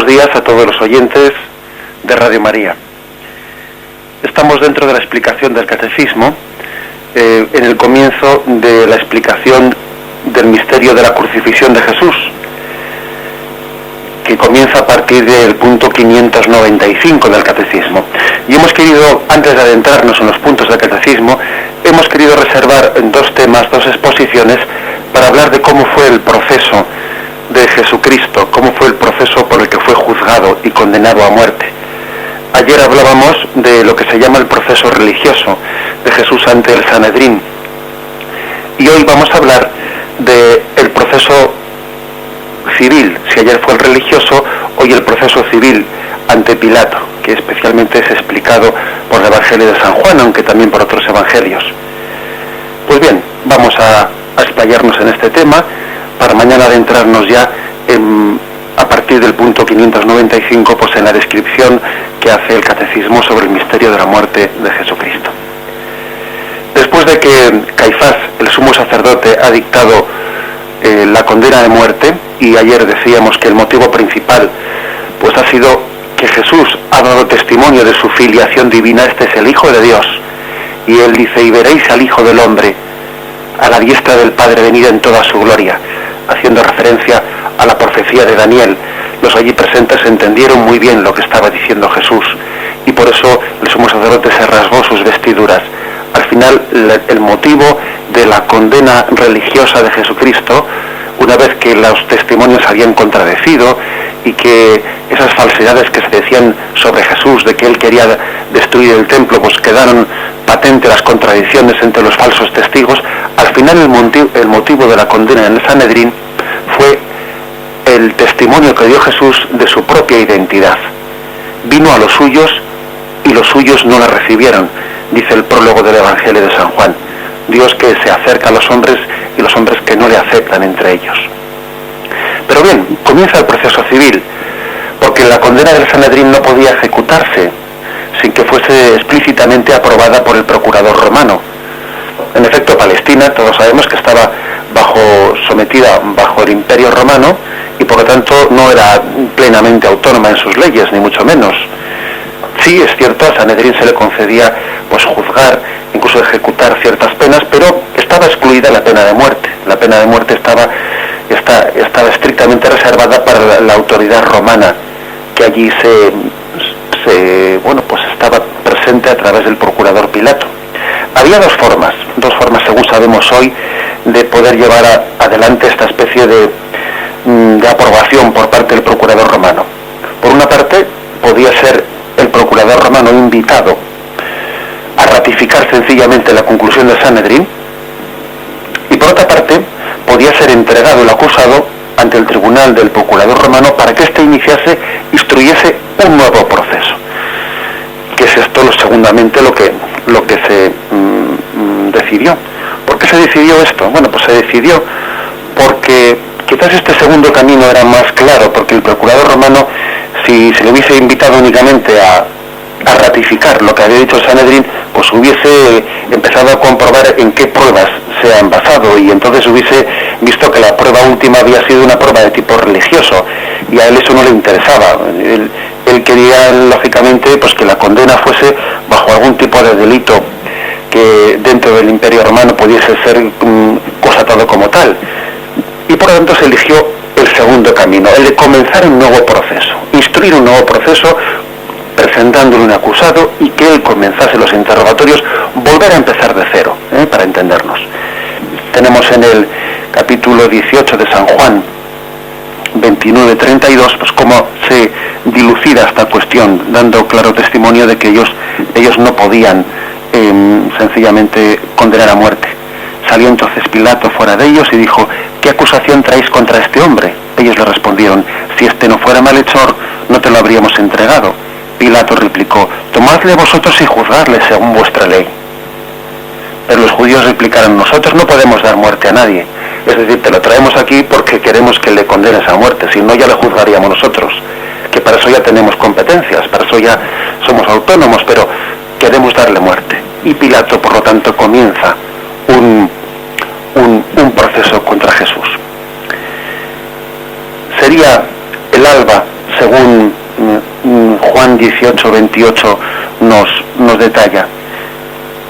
días a todos los oyentes de Radio María. Estamos dentro de la explicación del Catecismo, en el comienzo de la explicación del misterio de la crucifixión de Jesús, que comienza a partir del punto 595 del Catecismo. Y hemos querido, antes de adentrarnos en los puntos del Catecismo, hemos querido reservar dos temas, dos exposiciones, para hablar de cómo fue el proceso de Jesucristo, cómo fue el proceso por el que fue juzgado y condenado a muerte. Ayer hablábamos de lo que se llama el proceso religioso de Jesús ante el Sanedrín, y hoy vamos a hablar del proceso civil. Si ayer fue el religioso, hoy el proceso civil ante Pilato, que especialmente es explicado por el Evangelio de San Juan, aunque también por otros evangelios. Pues bien, vamos a explayarnos en este tema para mañana adentrarnos ya a partir del punto 595, pues en la descripción que hace el Catecismo sobre el misterio de la muerte de Jesucristo. Después de que Caifás, el sumo sacerdote, ha dictado la condena de muerte, y ayer decíamos que el motivo principal pues ha sido que Jesús ha dado testimonio de su filiación divina. Este es el Hijo de Dios, y él dice: y veréis al Hijo del Hombre a la diestra del Padre venir en toda su gloria, haciendo referencia a la profecía de Daniel. Los allí presentes entendieron muy bien lo que estaba diciendo Jesús, y por eso el sumo sacerdote se rasgó sus vestiduras. Al final, el motivo de la condena religiosa de Jesucristo, una vez que los testimonios habían contradecido y que esas falsedades que se decían sobre Jesús, de que él quería destruir el templo, pues quedaron patentes las contradicciones entre los falsos testigos. Al final el motivo de la condena en el Sanedrín fue el testimonio que dio Jesús de su propia identidad. Vino a los suyos y los suyos no la recibieron, dice el prólogo del Evangelio de San Juan. Dios que se acerca a los hombres y los hombres que no le aceptan entre ellos. Pero bien, comienza el proceso civil, porque la condena del Sanedrín no podía ejecutarse sin que fuese explícitamente aprobada por el procurador romano. En efecto, Palestina, todos sabemos que estaba sometida bajo el Imperio Romano, y por lo tanto no era plenamente autónoma en sus leyes, ni mucho menos. Sí, es cierto, a Sanedrín se le concedía pues juzgar, incluso ejecutar ciertas penas, pero estaba excluida la pena de muerte. La pena de muerte estaba estrictamente reservada para la autoridad romana, que allí estaba presente a través del procurador Pilato. Había dos formas según sabemos hoy, de poder llevar adelante esta especie de aprobación por parte del procurador romano. Por una parte, podía ser el procurador romano invitado a ratificar sencillamente la conclusión del Sanedrín, y por otra parte, podía ser entregado el acusado ante el tribunal del procurador romano para que éste instruyese un nuevo proceso. Que es esto segundamente lo que se decidió. ¿Por qué se decidió esto? Bueno, pues se decidió porque quizás este segundo camino era más claro, porque el procurador romano, si se le hubiese invitado únicamente a ratificar lo que había dicho el Sanedrín, pues hubiese empezado a comprobar en qué pruebas se han basado, y entonces hubiese visto que la prueba última había sido una prueba de tipo religioso, y a él eso no le interesaba. Él quería, lógicamente, pues que la condena fuese bajo algún tipo de delito que dentro del Imperio Romano pudiese ser constatado como tal, y por lo tanto se eligió el segundo camino, el de comenzar un nuevo proceso, instruir un nuevo proceso presentándole un acusado y que él comenzase los interrogatorios, volver a empezar de cero, para entendernos. Tenemos en el capítulo 18 de San Juan 29-32, pues cómo se dilucida esta cuestión, dando claro testimonio de que ellos no podían sencillamente condenar a muerte. Salió entonces Pilato fuera de ellos y dijo: ¿qué acusación traéis contra este hombre? Ellos le respondieron: si este no fuera malhechor, no te lo habríamos entregado. Pilato replicó: tomadle vosotros y juzgadle según vuestra ley. Pero los judíos replicaron: nosotros no podemos dar muerte a nadie. Es decir, te lo traemos aquí porque queremos que le condenes a muerte, si no ya le juzgaríamos nosotros, que para eso ya tenemos competencias, para eso ya somos autónomos, pero queremos darle muerte. Y Pilato, por lo tanto, comienza un proceso contra Jesús. Sería el alba, según Juan 18-28 nos detalla.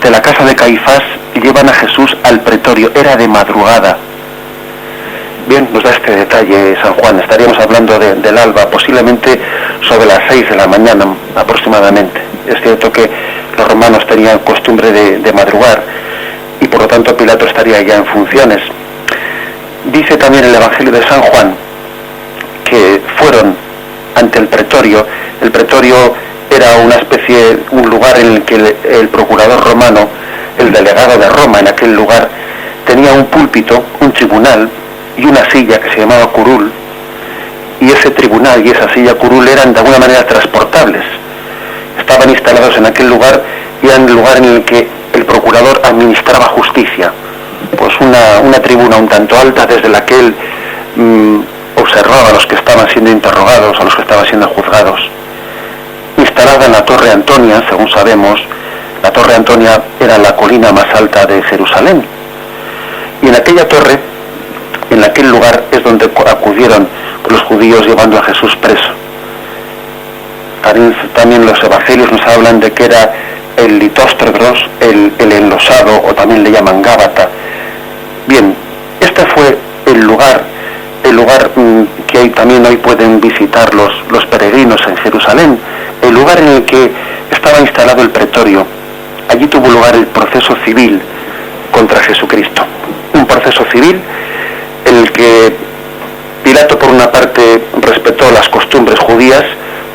De la casa de Caifás llevan a Jesús al pretorio, era de madrugada. Bien, nos da este detalle San Juan. Estaríamos hablando del alba, posiblemente sobre las 6 de la mañana aproximadamente. Es cierto que los romanos tenían costumbre de madrugar y por lo tanto Pilato estaría ya en funciones. Dice también el Evangelio de San Juan que fueron ante el pretorio. El pretorio era un lugar en el que el procurador romano, el delegado de Roma en aquel lugar, tenía un púlpito, un tribunal y una silla que se llamaba curul, y ese tribunal y esa silla curul eran de alguna manera transportables. Estaban instalados en aquel lugar y eran el lugar en el que el procurador administraba justicia. Pues una tribuna un tanto alta desde la que él observaba a los que estaban siendo interrogados, a los que estaban siendo juzgados. Instalada en la Torre Antonia, según sabemos, la Torre Antonia era la colina más alta de Jerusalén. Y en aquella torre, en aquel lugar, es donde acudieron los judíos llevando a Jesús preso. También los evangelios nos hablan de que era el Litóstregos, el enlosado, o también le llaman Gábata. Bien, este fue el lugar que también hoy pueden visitar los peregrinos en Jerusalén, el lugar en el que estaba instalado el pretorio. Allí tuvo lugar el proceso civil contra Jesucristo. Un proceso civil en el que Pilato, por una parte, respetó las costumbres judías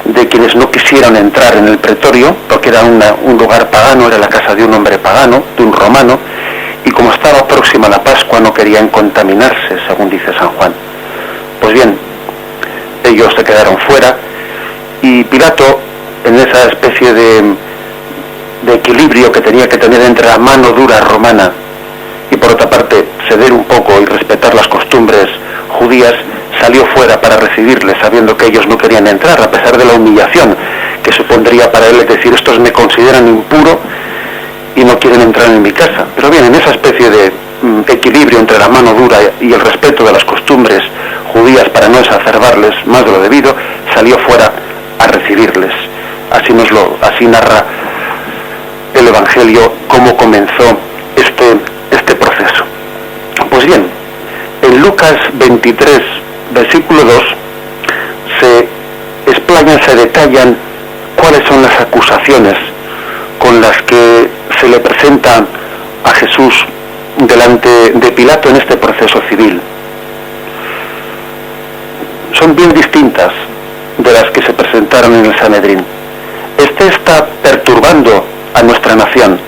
de quienes no quisieron entrar en el pretorio, porque era un lugar pagano, era la casa de un hombre pagano, de un romano, y como estaba próxima a la Pascua no querían contaminarse, según dice San Juan. Pues bien, ellos se quedaron fuera y Pilato, en esa especie de equilibrio que tenía que tener entre la mano dura romana y por otra parte ceder un poco y respetar las costumbres judías, salió fuera para recibirles, sabiendo que ellos no querían entrar, a pesar de la humillación que supondría para él, es decir, estos me consideran impuro y no quieren entrar en mi casa. Pero bien, en esa especie de equilibrio entre la mano dura y el respeto de las costumbres judías para no exacerbarles más de lo debido, salió fuera a recibirles. Así narra el Evangelio cómo comenzó este proceso. Pues bien, en Lucas 23, versículo 2, se detallan cuáles son las acusaciones con las que se le presenta a Jesús delante de Pilato en este proceso civil. Son bien distintas de las que se presentaron en el Sanedrín. Este está perturbando a nuestra nación.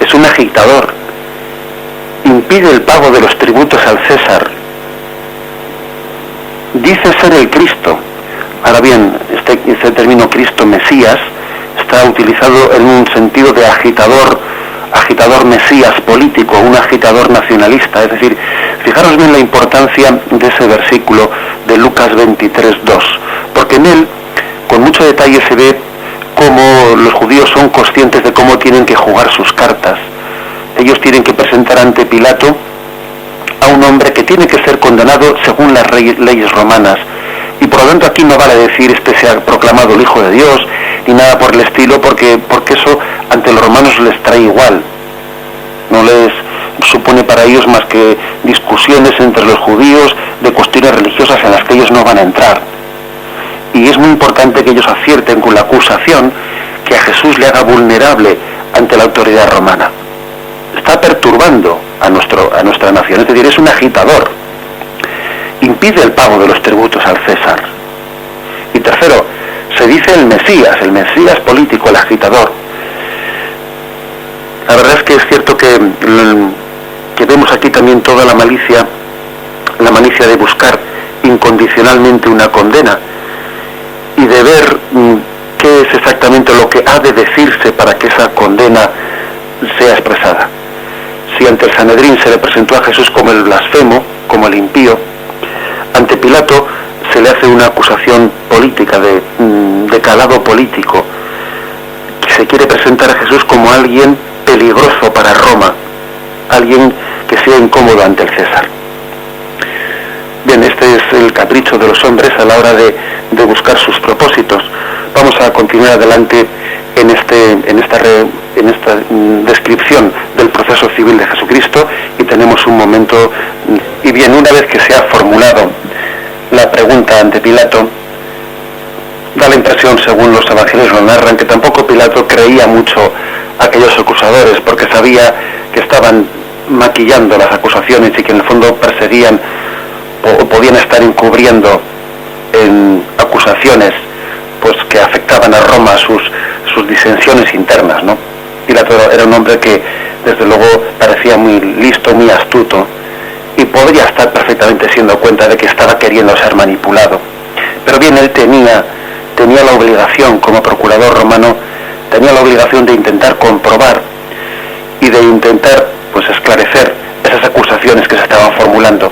Es un agitador. Impide el pago de los tributos al César. Dice ser el Cristo. Ahora bien, este término Cristo Mesías está utilizado en un sentido de agitador mesías político, un agitador nacionalista. Es decir, fijaros bien la importancia de ese versículo de Lucas 23:2, porque en él, con mucho detalle, se ve cómo los judíos son conscientes de cómo tienen que jugar sus cartas. Ellos tienen que presentar ante Pilato a un hombre que tiene que ser condenado según las leyes romanas. Y por lo tanto aquí no vale decir este se ha proclamado el Hijo de Dios, ni nada por el estilo, porque eso ante los romanos les trae igual. No les supone para ellos más que discusiones entre los judíos de cuestiones religiosas en las que ellos no van a entrar. Y es muy importante que ellos acierten con la acusación que a Jesús le haga vulnerable ante la autoridad romana. Está perturbando a nuestra nación, es decir, es un agitador. Impide el pago de los tributos al César. Y tercero, se dice el Mesías político, el agitador. La verdad es que es cierto que vemos aquí también toda la malicia de buscar incondicionalmente una condena y de ver qué es exactamente lo que ha de decirse para que esa condena sea expresada. Si ante el Sanedrín se le presentó a Jesús como el blasfemo, como el impío, ante Pilato se le hace una acusación política, de calado político. Se quiere presentar a Jesús como alguien peligroso para Roma, alguien que sea incómodo ante el César. Bien, este es el capricho de los hombres a la hora de buscar sus propósitos. Vamos a a continuar adelante en esta descripción del proceso civil de Jesucristo, y tenemos un momento. Y bien, una vez que se ha formulado la pregunta ante Pilato, da la impresión, según los evangelios lo narran, que tampoco Pilato creía mucho a aquellos acusadores, porque sabía que estaban maquillando las acusaciones y que en el fondo perseguían o podían estar encubriendo en acusaciones pues que afectaban a Roma sus disensiones internas, ¿no? Pilato era un hombre que desde luego parecía muy listo, muy astuto, y podría estar perfectamente siendo cuenta de que estaba queriendo ser manipulado. Pero bien, él tenía la obligación, como procurador romano, tenía la obligación de intentar comprobar y de intentar pues esclarecer esas acusaciones que se estaban formulando.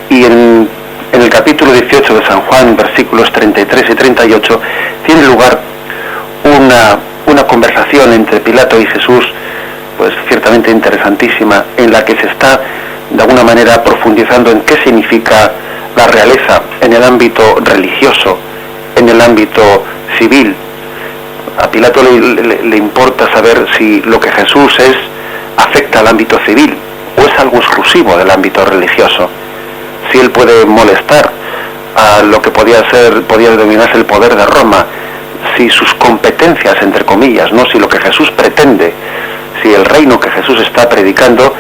Y en el capítulo 18 de San Juan, versículos 33 y 38, tiene lugar una conversación entre Pilato y Jesús, pues ciertamente interesantísima, en la que se está de alguna manera profundizando en qué significa la realeza en el ámbito religioso, en el ámbito civil. A Pilato le importa saber si lo que Jesús es afecta al ámbito civil o es algo exclusivo del ámbito religioso. Si él puede molestar a lo que podía denominarse el poder de Roma, si sus competencias, entre comillas, ¿no? Si lo que Jesús pretende, si el reino que Jesús está predicando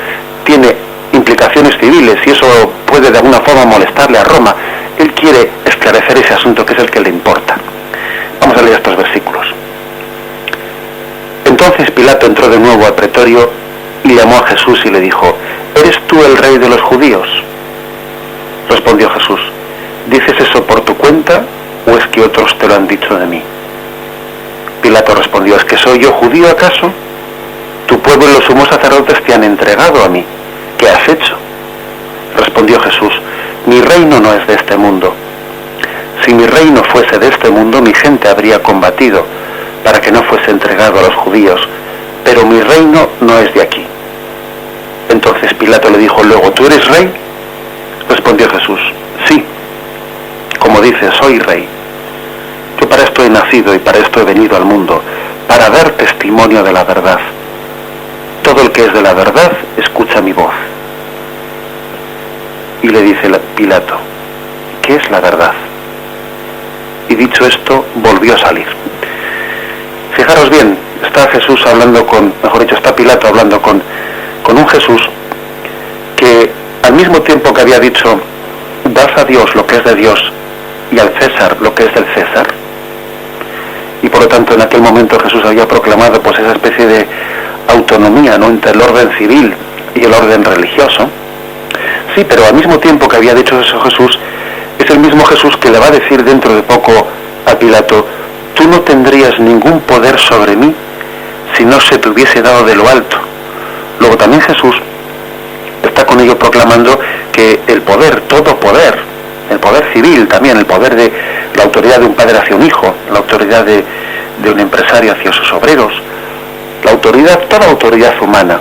tiene implicaciones civiles, y eso puede de alguna forma molestarle a Roma, él quiere esclarecer ese asunto, que es el que le importa. Vamos a leer estos versículos. Entonces Pilato entró de nuevo al pretorio y llamó a Jesús y le dijo: ¿Eres tú el rey de los judíos? Respondió Jesús: ¿dices eso por tu cuenta o es que otros te lo han dicho de mí? Pilato respondió: ¿es que soy yo judío acaso? Tu pueblo y los sumos sacerdotes te han entregado a mí. ¿Qué has hecho? Respondió Jesús: mi reino no es de este mundo. Si mi reino fuese de este mundo, mi gente habría combatido para que no fuese entregado a los judíos, pero mi reino no es de aquí. Entonces Pilato le dijo luego: ¿tú eres rey? Respondió Jesús: sí, como dices, soy rey. Yo para esto he nacido y para esto he venido al mundo, para dar testimonio de la verdad. Todo el que es de la verdad escucha mi voz. Y le dice Pilato: ¿qué es la verdad? Y dicho esto, volvió a salir. Fijaros bien, está Pilato hablando con un Jesús que al mismo tiempo que había dicho: dad a Dios lo que es de Dios y al César lo que es del César. Y por lo tanto en aquel momento Jesús había proclamado pues esa especie de autonomía, ¿no?, entre el orden civil y el orden religioso. Sí, pero al mismo tiempo que había dicho eso Jesús, es el mismo Jesús que le va a decir dentro de poco a Pilato: tú no tendrías ningún poder sobre mí si no se te hubiese dado de lo alto. Luego también Jesús está con ello proclamando que el poder, todo poder, el poder civil también, el poder de la autoridad de un padre hacia un hijo, la autoridad de un empresario hacia sus obreros, la autoridad, toda autoridad humana,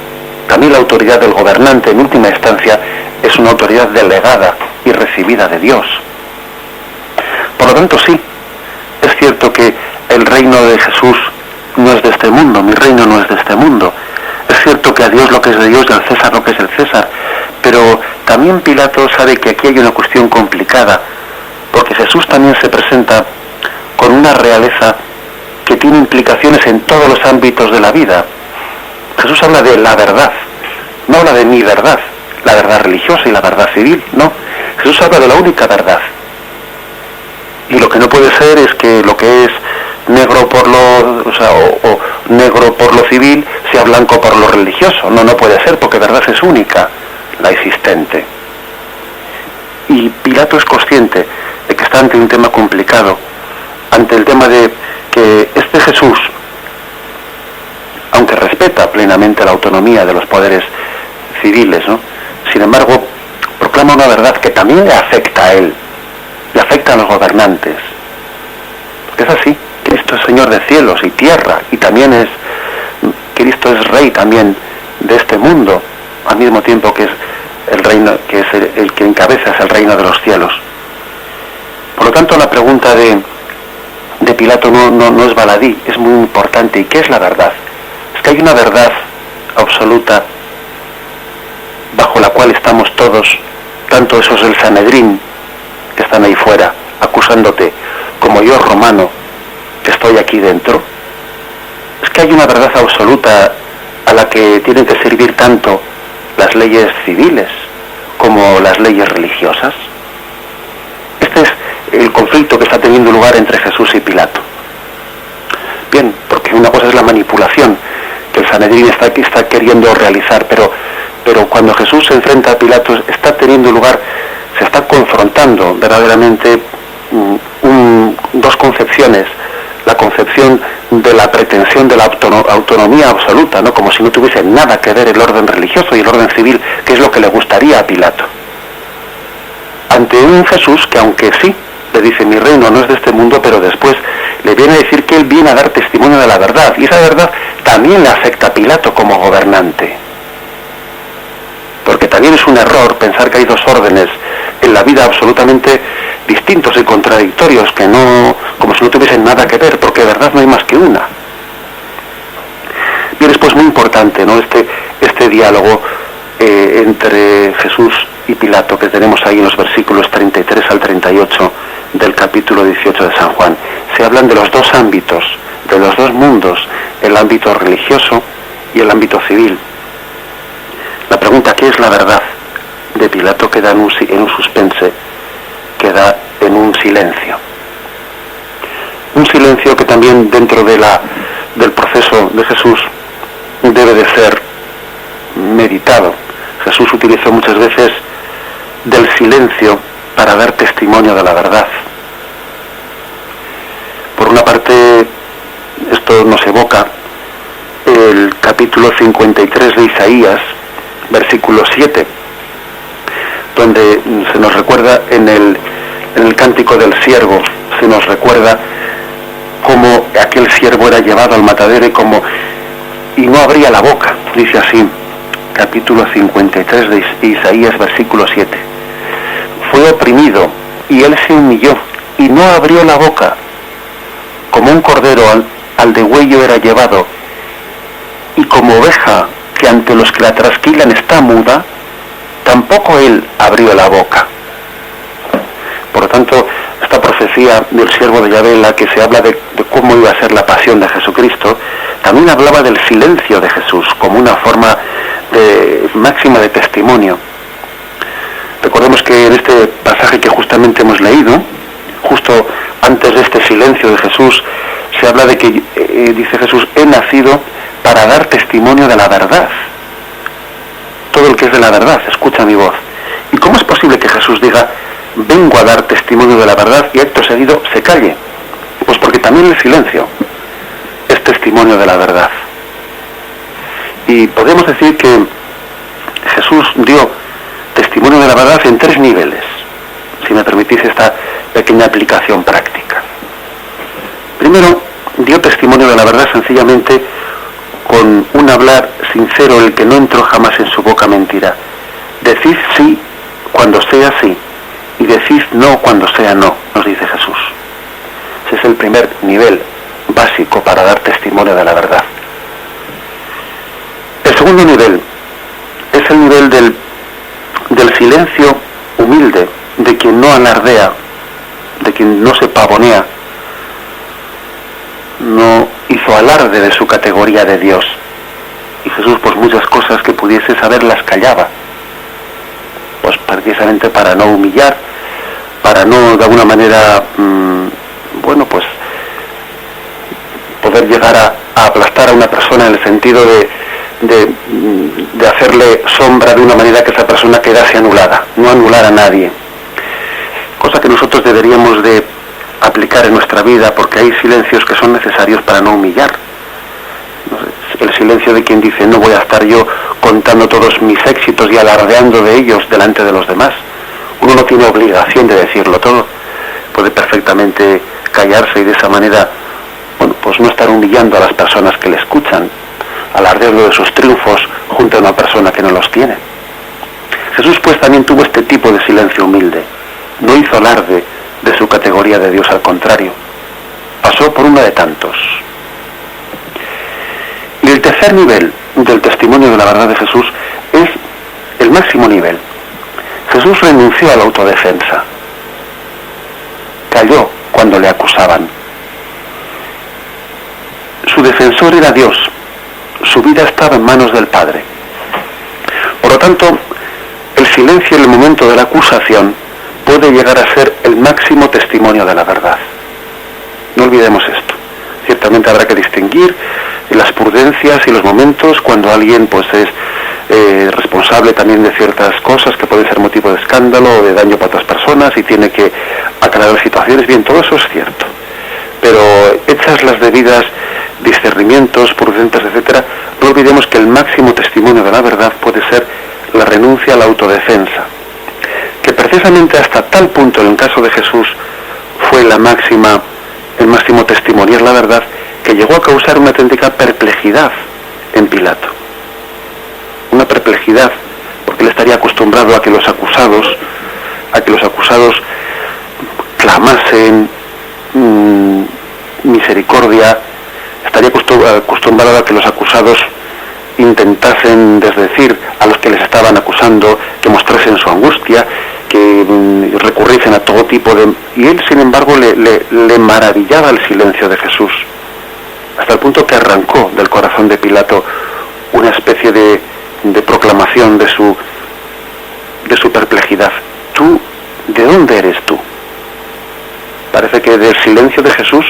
también la autoridad del gobernante en última instancia, es una autoridad delegada y recibida de Dios. Por lo tanto, sí, es cierto que el reino de Jesús no es de este mundo, mi reino no es de este mundo. Es cierto que a Dios lo que es de Dios y al César lo que es del César, pero también Pilato sabe que aquí hay una cuestión complicada, porque Jesús también se presenta con una realeza que tiene implicaciones en todos los ámbitos de la vida. Jesús habla de la verdad, no habla de mi verdad, la verdad religiosa y la verdad civil, no. Jesús habla de la única verdad. Y lo que no puede ser es que lo que es negro por o negro por lo civil sea blanco por lo religioso. No puede ser, porque verdad es única, la existente. Y Pilato es consciente de que está ante un tema complicado, ante el tema de que este Jesús, aunque respeta plenamente la autonomía de los poderes civiles, ¿no?, sin embargo proclama una verdad que también le afecta a él, le afecta a los gobernantes. Porque es así: Cristo es Señor de cielos y tierra, y también Cristo es Rey también de este mundo, al mismo tiempo que es el reino, que es el que encabeza es el reino de los cielos. Por lo tanto, la pregunta de de Pilato no es baladí, es muy importante. ¿Y qué es la verdad? Es que hay una verdad absoluta bajo la cual estamos todos, tanto esos del Sanedrín que están ahí fuera acusándote, como yo, romano, que estoy aquí dentro. Es que hay una verdad absoluta a la que tienen que servir tanto las leyes civiles como las leyes religiosas. Este es el conflicto que está teniendo lugar entre Jesús y Pilato. Bien, porque una cosa es la manipulación que el Sanedrín está queriendo realizar, pero cuando Jesús se enfrenta a Pilato está teniendo lugar, se está confrontando verdaderamente dos concepciones: la concepción de la pretensión de la autonomía absoluta, ¿no? Como si no tuviese nada que ver el orden religioso y el orden civil, que es lo que le gustaría a Pilato, ante un Jesús que, aunque sí le dice mi reino no es de este mundo, pero después le viene a decir que él viene a dar testimonio de la verdad, y esa verdad también le afecta a Pilato como gobernante, porque también es un error pensar que hay dos órdenes en la vida absolutamente distintos y contradictorios, que no, como si no tuviesen nada que ver, porque de verdad no hay más que una. Bien, es pues muy importante, ¿no?, este diálogo entre Jesús y Pilato que tenemos ahí en los versículos 33 al 38 del capítulo 18 de San Juan. Se hablan de los dos ámbitos, de los dos mundos, el ámbito religioso y el ámbito civil. La pregunta, ¿qué es la verdad?, de Pilato queda en un suspense, queda en un silencio. Un silencio que también dentro del proceso de Jesús debe de ser meditado. Jesús utilizó muchas veces del silencio para dar testimonio de la verdad. Por una parte, esto nos evoca el capítulo 53 de Isaías, versículo 7, donde se nos recuerda en el cántico del siervo, se nos recuerda cómo aquel siervo era llevado al matadero y no abría la boca. Dice así, capítulo 53 de Isaías, versículo 7. Fue oprimido y él se humilló y no abrió la boca. Como un cordero al degüello era llevado, y como oveja que ante los que la trasquilan está muda, tampoco él abrió la boca. Por lo tanto, esta profecía del siervo de Yahvé, en la que se habla de cómo iba a ser la pasión de Jesucristo, también hablaba del silencio de Jesús como una forma máxima de testimonio. Recordemos que en este pasaje que justamente hemos leído, justo antes de este silencio de Jesús, se habla de que, dice Jesús, he nacido para dar testimonio de la verdad. Todo el que es de la verdad escucha mi voz. ¿Y cómo es posible que Jesús diga, vengo a dar testimonio de la verdad, y acto seguido se calle? Pues porque también el silencio es testimonio de la verdad. Y podemos decir que Jesús dio testimonio de la verdad en 3 niveles, si me permitís esta pequeña aplicación práctica. Primero, dio testimonio de la verdad sencillamente con un hablar sincero, el que no entró jamás en su boca mentira. Decid sí cuando sea sí, y decid no cuando sea no, nos dice Jesús. Ese es el primer nivel básico para dar testimonio de la verdad. El segundo nivel es el nivel del silencio humilde, de quien no alardea, de quien no se pavonea, no hizo alarde de su categoría de Dios. Y Jesús, pues muchas cosas que pudiese saber las callaba, pues precisamente para no humillar, para no de alguna manera, pues poder llegar a aplastar a una persona en el sentido de hacerle sombra de una manera que esa persona quedase anulada, no anular a nadie. Cosa que nosotros deberíamos de aplicar en nuestra vida, porque hay silencios que son necesarios para no humillar. El silencio de quien dice, no voy a estar yo contando todos mis éxitos y alardeando de ellos delante de los demás. Uno no tiene obligación de decirlo todo, puede perfectamente callarse y de esa manera, pues no estar humillando a las personas que le escuchan, alardeando de sus triunfos junto a una persona que no los tiene. Jesús pues también tuvo este tipo de silencio humilde, no hizo alarde de su categoría de Dios, al contrario. pasó por uno de tantos. Y el tercer nivel del testimonio de la verdad de Jesús es el máximo nivel. Jesús renunció a la autodefensa. Calló cuando le acusaban. Su defensor era Dios. Su vida estaba en manos del Padre. Por lo tanto, el silencio en el momento de la acusación puede llegar a ser el máximo testimonio de la verdad. No olvidemos esto. Ciertamente habrá que distinguir las prudencias y los momentos cuando alguien pues es responsable también de ciertas cosas que pueden ser motivo de escándalo o de daño para otras personas y tiene que aclarar situaciones. Bien, todo eso es cierto. Pero hechas las debidas discernimientos, prudentes, etcétera, no olvidemos que el máximo testimonio de la verdad puede ser la renuncia a la autodefensa, que precisamente hasta tal punto en el caso de Jesús fue el máximo testimoniar la verdad, que llegó a causar una auténtica perplejidad en Pilato. Una perplejidad, porque él estaría acostumbrado a que los acusados clamasen misericordia, estaría acostumbrado a que los acusados intentasen desdecir a los que les estaban acusando, que mostrasen su angustia, que recurriesen a todo tipo de... Y él, sin embargo, le maravillaba el silencio de Jesús, hasta el punto que arrancó del corazón de Pilato una especie de proclamación de su perplejidad. ¿Tú, de dónde eres tú? Parece que del silencio de Jesús,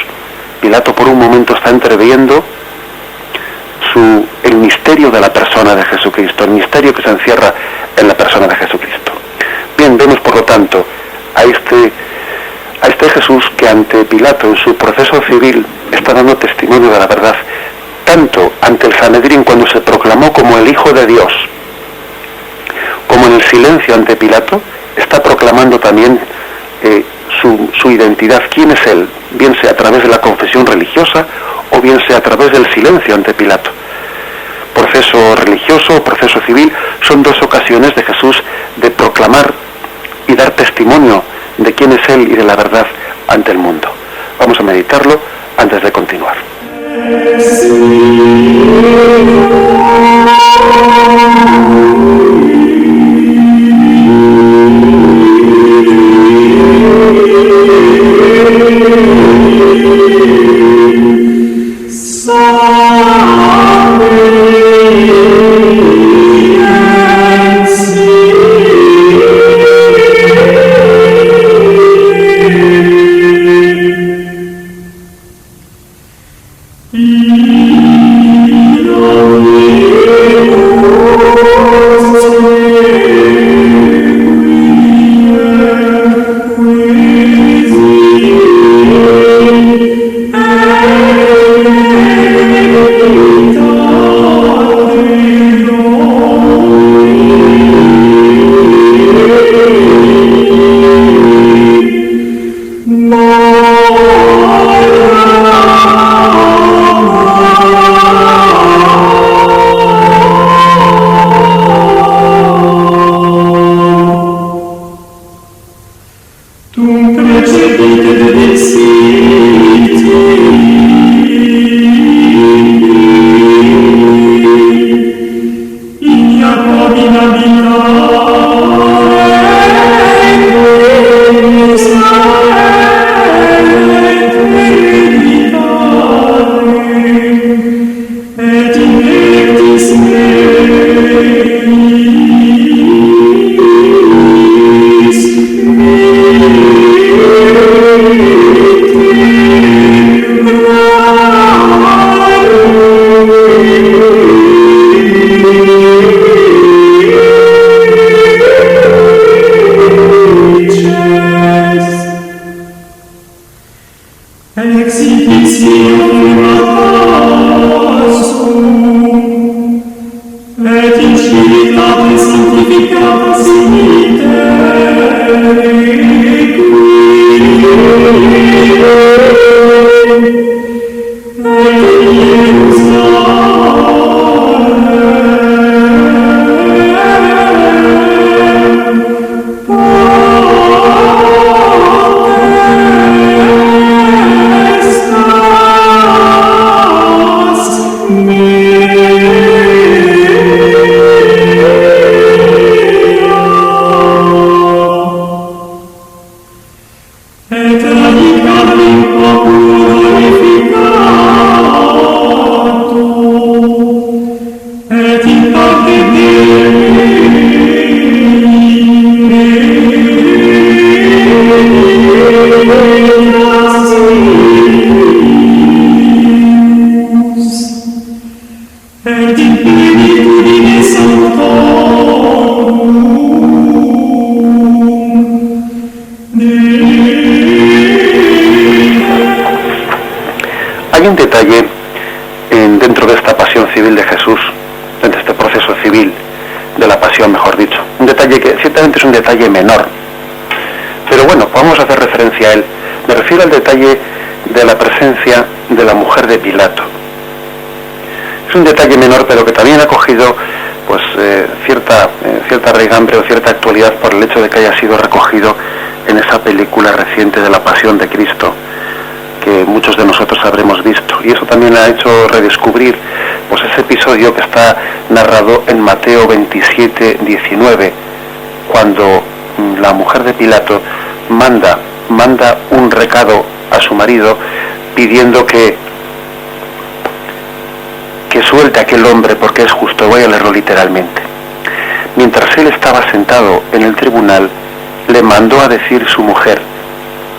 Pilato por un momento está entreviendo el misterio de la persona de Jesucristo, el misterio que se encierra en la persona de Jesucristo. Bien, vemos por lo tanto a este Jesús que ante Pilato en su proceso civil está dando testimonio de la verdad, tanto ante el Sanedrín cuando se proclamó como el Hijo de Dios, como en el silencio ante Pilato, está proclamando también su identidad, quién es él, bien sea a través de la confesión religiosa o bien sea a través del silencio ante Pilato. Proceso religioso o proceso civil son dos ocasiones de Jesús de proclamar y dar testimonio de quién es él y de la verdad ante el mundo. Vamos a meditarlo antes de continuar. Hay un detalle dentro de esta pasión civil de Jesús, dentro de este proceso civil de la pasión, mejor dicho. Un detalle que ciertamente es un detalle menor, pero bueno, vamos a hacer referencia a él. Me refiero al detalle de la presencia de la mujer de Pilato. Es un detalle menor, pero que también ha cogido pues cierta raigambre o cierta actualidad por el hecho de que haya sido recogido en esa película reciente de la Pasión de Cristo, que muchos de nosotros habremos visto, y eso también ha hecho redescubrir pues ese episodio que está narrado en Mateo 27:19, cuando la mujer de Pilato manda un recado a su marido pidiendo que suelte a aquel hombre porque es justo. Voy a leerlo literalmente. Mientras él estaba sentado en el tribunal, le mandó a decir su mujer: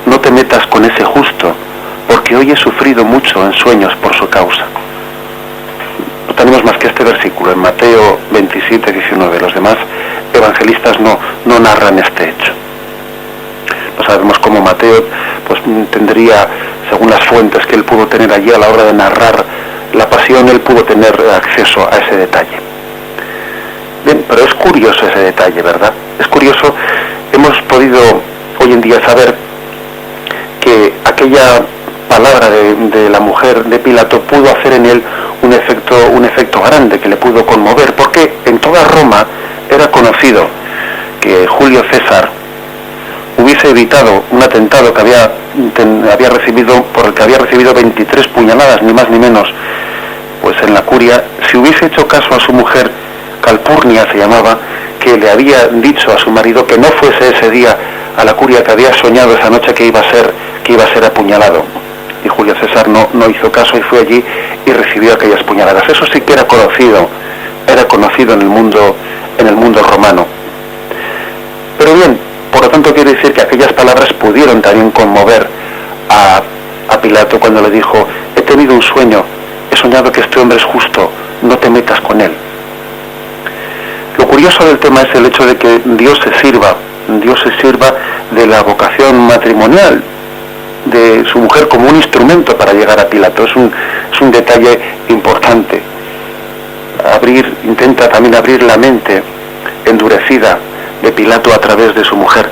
no te metas con ese justo, porque hoy he sufrido mucho en sueños por su causa. No tenemos más que este versículo en Mateo 27:19. Los demás evangelistas no narran este hecho. No sabemos cómo Mateo pues tendría, según las fuentes que él pudo tener allí a la hora de narrar la pasión, él pudo tener acceso a ese detalle. Bien, pero es curioso ese detalle, ¿verdad? Es curioso. Hemos podido hoy en día saber que aquella palabra de la mujer de Pilato pudo hacer en él un efecto grande, que le pudo conmover, porque en toda Roma era conocido que Julio César hubiese evitado un atentado que había recibido, por el que había recibido 23 puñaladas, ni más ni menos, pues en la curia, si hubiese hecho caso a su mujer, Calpurnia se llamaba, que le había dicho a su marido que no fuese ese día a la curia, que había soñado esa noche que iba a ser apuñalado. Y Julio César no hizo caso y fue allí y recibió aquellas puñaladas. Eso sí que era conocido en el mundo romano. Pero bien, por lo tanto quiere decir que aquellas palabras pudieron también conmover a Pilato cuando le dijo: he tenido un sueño, he soñado que este hombre es justo, no te metas con él. Lo curioso del tema es el hecho de que Dios se sirva de la vocación matrimonial de su mujer como un instrumento para llegar a Pilato. Es un detalle importante. Intenta también abrir la mente endurecida de Pilato a través de su mujer.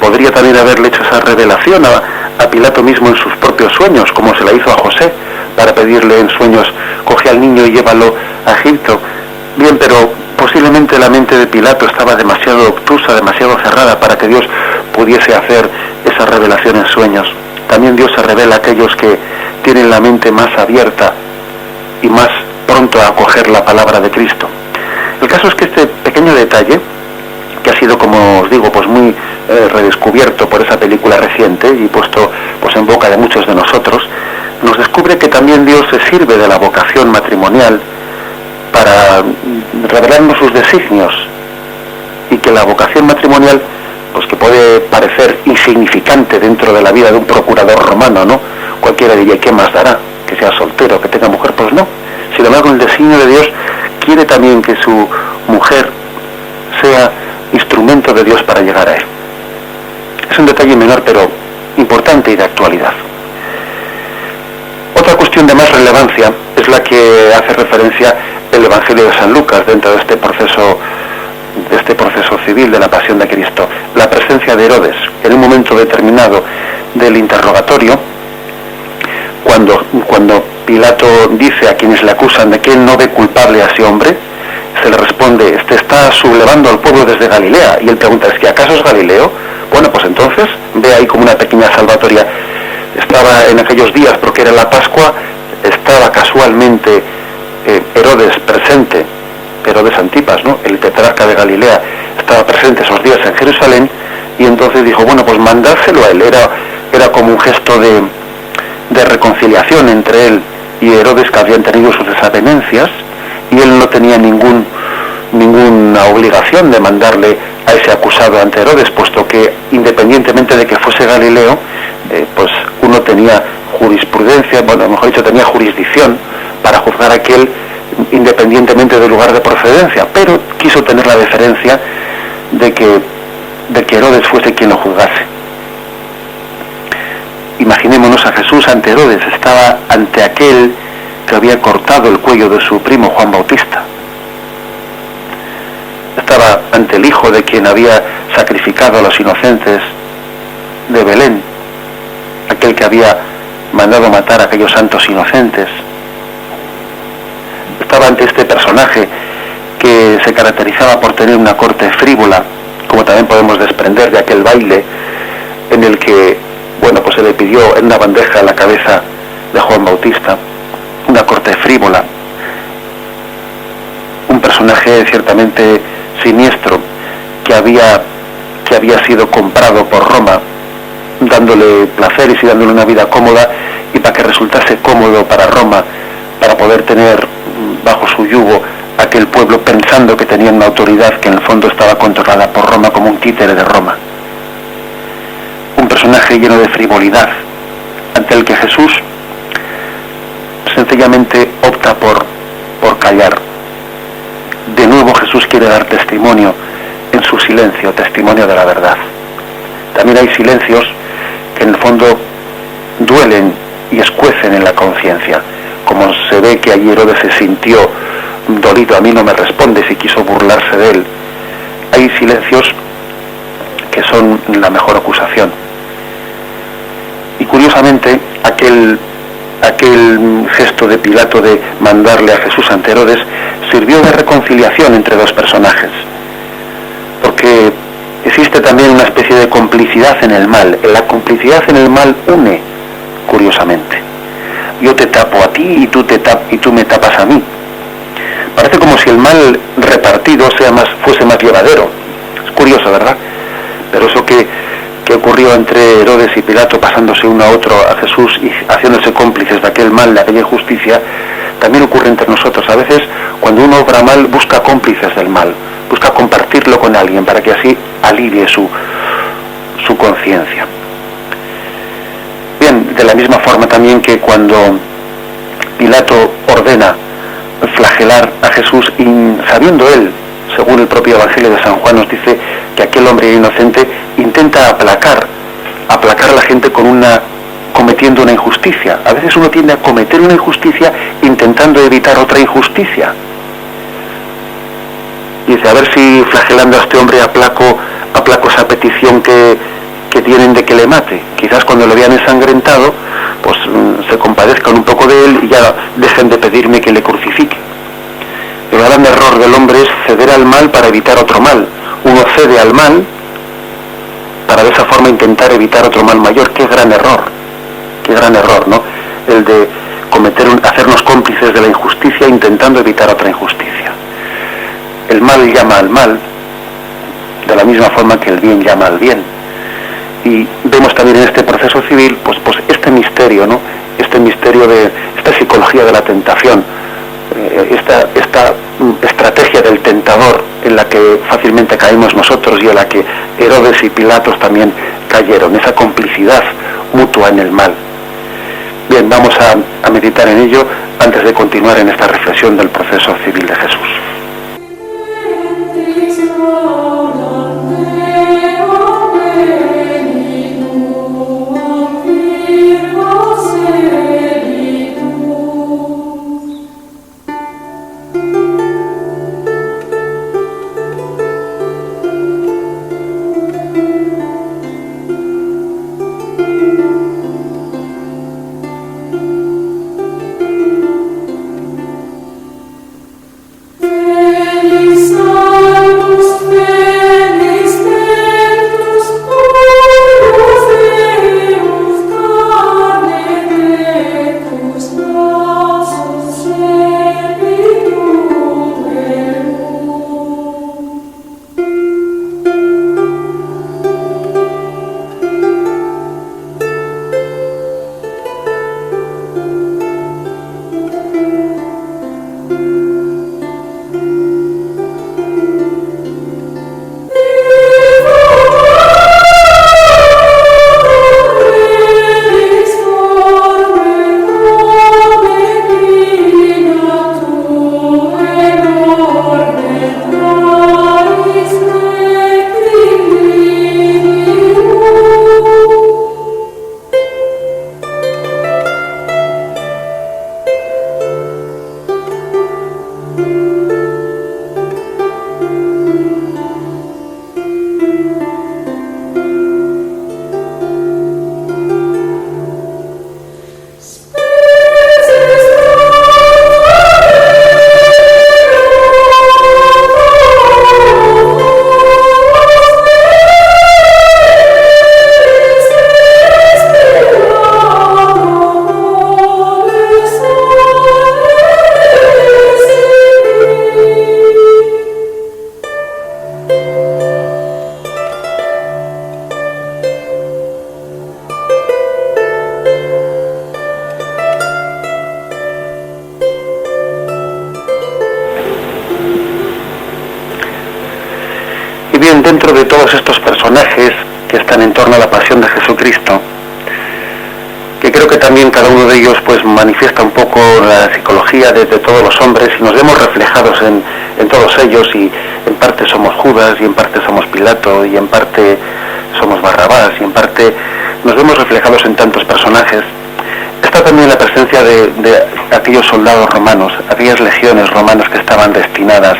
Podría también haberle hecho esa revelación a Pilato mismo en sus propios sueños, como se la hizo a José, para pedirle en sueños: coge al niño y llévalo a Egipto. Bien, pero posiblemente la mente de Pilato estaba demasiado obtusa, demasiado cerrada para que Dios pudiese hacer esa revelación en sueños. También Dios se revela a aquellos que tienen la mente más abierta y más pronto a acoger la palabra de Cristo. El caso es que este pequeño detalle, que ha sido, como os digo, pues muy redescubierto por esa película reciente y puesto pues en boca de muchos de nosotros, nos descubre que también Dios se sirve de la vocación matrimonial para revelarnos sus designios, y que la vocación matrimonial, pues que puede parecer insignificante dentro de la vida de un procurador romano, ¿no? Cualquiera diría: ¿qué más dará? Que sea soltero, que tenga mujer. Pues no. Sin embargo, el designio de Dios quiere también que su mujer sea instrumento de Dios para llegar a él. Es un detalle menor, pero importante y de actualidad. Otra cuestión de más relevancia es la que hace referencia el Evangelio de San Lucas dentro de este proceso civil de la pasión de Cristo. La presencia de Herodes en un momento determinado del interrogatorio, cuando Pilato dice a quienes le acusan de que él no ve culpable a ese hombre, se le responde: este está sublevando al pueblo desde Galilea. Y él pregunta: ¿es que acaso es Galileo? Bueno, pues entonces ve ahí como una pequeña salvatoria. Estaba en aquellos días, porque era la Pascua, estaba casualmente Herodes presente, Herodes Antipas, ¿no?, el tetrarca de Galilea, estaba presente esos días en Jerusalén, y entonces dijo: bueno, pues mandárselo a él. era como un gesto de reconciliación entre él y Herodes, que habían tenido sus desavenencias, y él no tenía ninguna obligación de mandarle a ese acusado ante Herodes, puesto que independientemente de que fuese Galileo, pues uno tenía jurisprudencia, bueno, mejor dicho, tenía jurisdicción para juzgar a aquel independientemente del lugar de procedencia, pero quiso tener la deferencia de que Herodes fuese quien lo juzgase. Imaginémonos a Jesús ante Herodes, estaba ante aquel que había cortado el cuello de su primo Juan Bautista. Estaba ante el hijo de quien había sacrificado a los inocentes de Belén, aquel que había mandado matar a aquellos santos inocentes. Estaba ante este personaje que se caracterizaba por tener una corte frívola, como también podemos desprender de aquel baile en el que, bueno, pues se le pidió en una bandeja la cabeza de Juan Bautista, una corte frívola, un personaje ciertamente siniestro que había sido comprado por Roma, dándole placeres y dándole una vida cómoda, y para que resultase cómodo para Roma, para poder tener bajo su yugo aquel pueblo, pensando que tenía una autoridad que en el fondo estaba controlada por Roma como un títere de Roma. Un personaje lleno de frivolidad, ante el que Jesús sencillamente opta por callar. De nuevo Jesús quiere dar testimonio en su silencio, testimonio de la verdad. También hay silencios que en el fondo duelen y escuecen en la conciencia, como se ve que allí Herodes se sintió dolido, a mí no me respondes, y quiso burlarse de él. Hay silencios que son la mejor acusación. Y curiosamente aquel gesto de Pilato de mandarle a Jesús ante Herodes sirvió de reconciliación entre dos personajes, porque existe también una especie de complicidad en el mal. La complicidad en el mal une, curiosamente. Yo te tapo a ti y tú me tapas a mí. Parece como si el mal repartido fuese más llevadero. Es curioso, ¿verdad? Pero eso que ocurrió entre Herodes y Pilato, pasándose uno a otro a Jesús y haciéndose cómplices de aquel mal, de aquella injusticia, también ocurre entre nosotros. A veces, cuando uno obra mal, busca cómplices del mal, busca compartirlo con alguien para que así alivie su conciencia. Bien, de la misma forma también que cuando Pilato ordena flagelar a Jesús, y sabiendo él, según el propio Evangelio de San Juan nos dice, que aquel hombre inocente intenta aplacar a la gente cometiendo una injusticia. A veces uno tiende a cometer una injusticia intentando evitar otra injusticia. Y dice, a ver si flagelando a este hombre aplaco esa petición que tienen de que le mate. Quizás cuando le vean ensangrentado, pues se compadezcan un poco de él y ya dejen de pedirme que le crucifique. El gran error del hombre es ceder al mal para evitar otro mal. Uno cede al mal para de esa forma intentar evitar otro mal mayor. Qué gran error, ¿no? El de hacernos cómplices de la injusticia intentando evitar otra injusticia. El mal llama al mal, de la misma forma que el bien llama al bien. Y vemos también en este proceso civil, pues este misterio, ¿no? Este misterio de esta psicología de la tentación, esta estrategia del tentador en la que fácilmente caímos nosotros y en la que Herodes y Pilatos también cayeron, esa complicidad mutua en el mal. Bien, vamos a meditar en ello antes de continuar en esta reflexión del proceso civil de Jesús. dentro de todos estos personajes que están en torno a la pasión de Jesucristo, que creo que también cada uno de ellos pues manifiesta un poco la psicología de todos los hombres, y nos vemos reflejados en todos ellos, y en parte somos Judas, y en parte somos Pilato, y en parte somos Barrabás, y en parte nos vemos reflejados en tantos personajes. Está también la presencia de aquellos soldados romanos, aquellas legiones romanas que estaban destinadas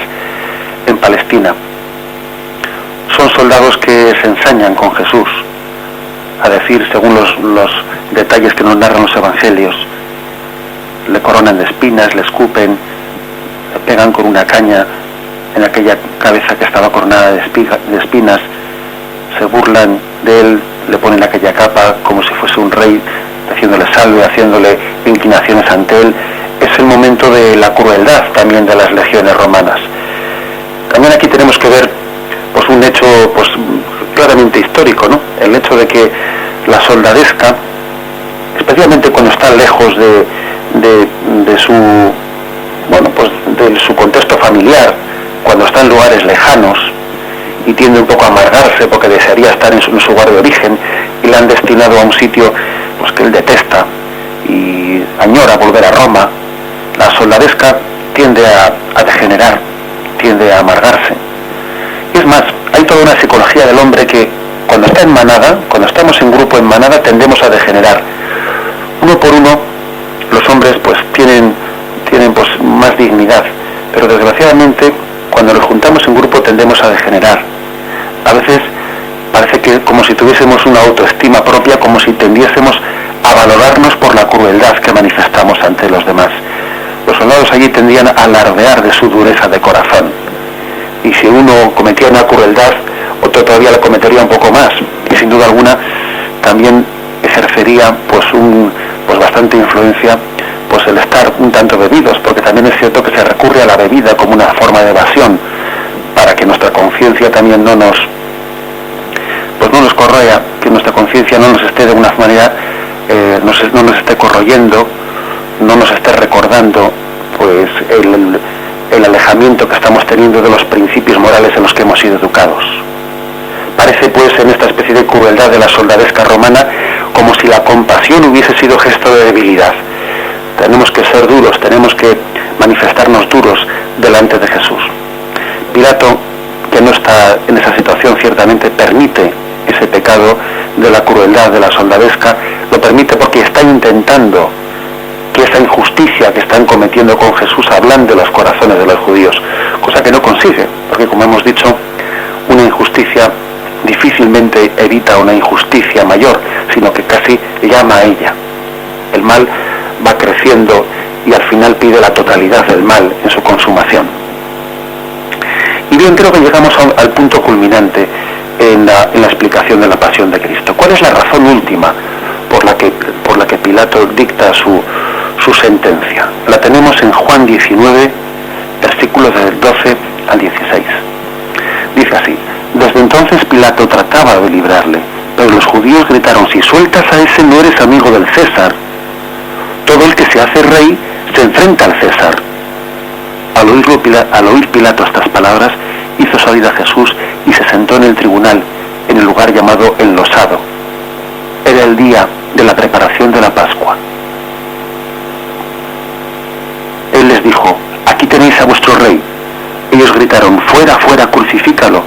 en Palestina. Son soldados que se ensañan con Jesús, a decir, según los detalles que nos narran los evangelios. Le coronan de espinas, le escupen, le pegan con una caña en aquella cabeza que estaba coronada de espinas, se burlan de él, le ponen aquella capa como si fuese un rey, haciéndole salve, haciéndole inclinaciones ante él. Es el momento de la crueldad también de las legiones romanas. También aquí tenemos que ver pues un hecho pues claramente histórico, ¿no? El hecho de que la soldadesca, especialmente cuando está lejos de su de su contexto familiar, cuando está en lugares lejanos y tiende un poco a amargarse porque desearía estar en su lugar de origen, y le han destinado a un sitio pues que él detesta y añora volver a Roma, la soldadesca tiende a degenerar, tiende a amargarse. Y es más, hay toda una psicología del hombre que cuando está en manada, cuando estamos en grupo en manada, tendemos a degenerar. Uno por uno, los hombres pues tienen pues más dignidad, pero desgraciadamente cuando nos juntamos en grupo tendemos a degenerar. A veces parece que como si tuviésemos una autoestima propia, como si tendiésemos a valorarnos por la crueldad que manifestamos ante los demás. Los soldados allí tendían a alardear de su dureza de corazón, y si uno cometía una crueldad, otro todavía la cometería un poco más, y sin duda alguna también ejercería pues bastante influencia pues el estar un tanto bebidos, porque también es cierto que se recurre a la bebida como una forma de evasión, para que nuestra conciencia también no nos corroya, que nuestra conciencia no nos esté de alguna manera no nos esté corroyendo, no nos esté recordando pues el alejamiento que estamos teniendo de los principios morales en los que hemos sido educados. Parece pues en esta especie de crueldad de la soldadesca romana como si la compasión hubiese sido gesto de debilidad. Tenemos que ser duros, tenemos que manifestarnos duros delante de Jesús. Pilato, que no está en esa situación, ciertamente permite ese pecado de la crueldad de la soldadesca, lo permite porque está intentando que esa injusticia que están cometiendo con Jesús ablande los corazones de los judíos, cosa que no consigue, porque como hemos dicho, una injusticia difícilmente evita una injusticia mayor, sino que casi llama a ella. El mal va creciendo y al final pide la totalidad del mal en su consumación. Y bien, creo que llegamos al punto culminante en la explicación de la pasión de Cristo. ¿Cuál es la razón última por la que Pilato dicta su sentencia? La tenemos en Juan 19, versículos del 12 al 16. Dice así: desde entonces Pilato trataba de librarle, pero los judíos gritaron: si sueltas a ese no eres amigo del César. Todo el que se hace rey se enfrenta al César. Al oír Pilato estas palabras, hizo salir a Jesús y se sentó en el tribunal, en el lugar llamado El Losado. Era el día de la preparación de la Pascua. Él les dijo: aquí tenéis a vuestro rey. Ellos gritaron: fuera, fuera, crucifícalo.